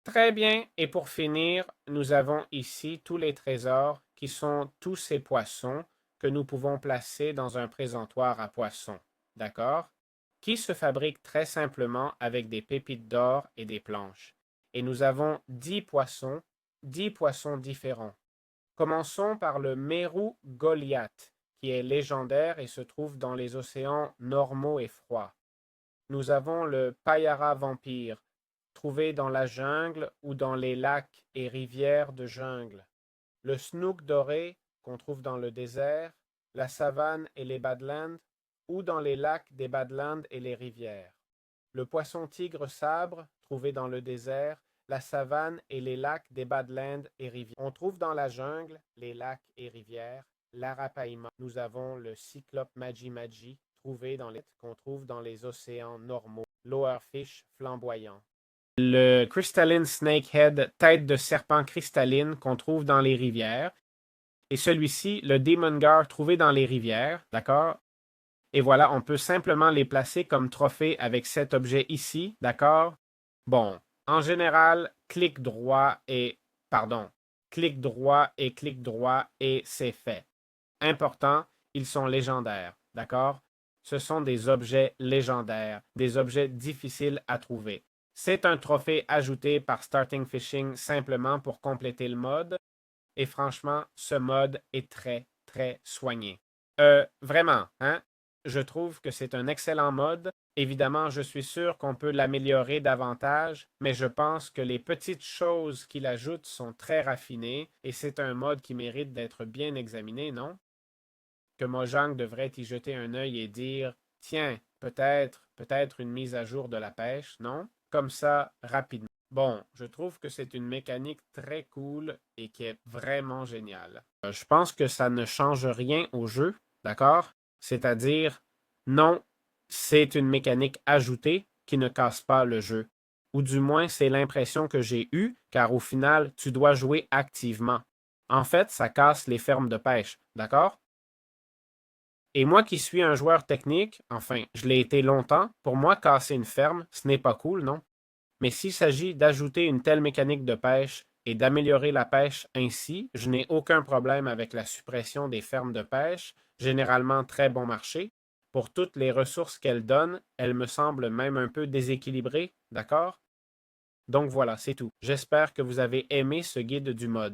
Très bien. Et pour finir, nous avons ici tous les trésors qui sont tous ces poissons que nous pouvons placer dans un présentoir à poissons. D'accord? Qui se fabrique très simplement avec des pépites d'or et des planches. Et nous avons 10 poissons différents. Commençons par le mérou Goliath, qui est légendaire et se trouve dans les océans normaux et froids. Nous avons le Payara vampire, trouvé dans la jungle ou dans les lacs et rivières de jungle. Le snook doré, qu'on trouve dans le désert, la savane et les badlands, ou dans les lacs des badlands et les rivières. Le poisson tigre sabre, trouvé dans le désert, la savane et les lacs des badlands et rivières. On trouve dans la jungle, les lacs et rivières, l'arapaima. Nous avons le cyclope magi-magi, trouvé dans les qu'on trouve dans les océans normaux. Lowerfish flamboyant. Le crystalline snakehead, tête de serpent cristalline qu'on trouve dans les rivières. Et celui-ci, le Demon Gar, trouvé dans les rivières, d'accord? Et voilà, on peut simplement les placer comme trophée avec cet objet ici, d'accord? Bon, en général, clic droit et c'est fait. Important, ils sont légendaires, d'accord? Ce sont des objets légendaires, des objets difficiles à trouver. C'est un trophée ajouté par Starting Fishing simplement pour compléter le mode. Et franchement, ce mode est très, très soigné. Vraiment, hein? Je trouve que c'est un excellent mode. Évidemment, je suis sûr qu'on peut l'améliorer davantage, mais je pense que les petites choses qu'il ajoute sont très raffinées et c'est un mode qui mérite d'être bien examiné, non? Que Mojang devrait y jeter un œil et dire tiens, peut-être une mise à jour de la pêche, non? Comme ça, rapidement. Bon, je trouve que c'est une mécanique très cool et qui est vraiment géniale. Je pense que ça ne change rien au jeu, d'accord? C'est-à-dire, non, c'est une mécanique ajoutée qui ne casse pas le jeu. Ou du moins, c'est l'impression que j'ai eue, car au final, tu dois jouer activement. En fait, ça casse les fermes de pêche, d'accord? Et moi qui suis un joueur technique, enfin, je l'ai été longtemps, pour moi, casser une ferme, ce n'est pas cool, non? Mais s'il s'agit d'ajouter une telle mécanique de pêche et d'améliorer la pêche ainsi, je n'ai aucun problème avec la suppression des fermes de pêche, généralement très bon marché. Pour toutes les ressources qu'elles donnent, elles me semblent même un peu déséquilibrées, d'accord? Donc voilà, c'est tout. J'espère que vous avez aimé ce guide du mode.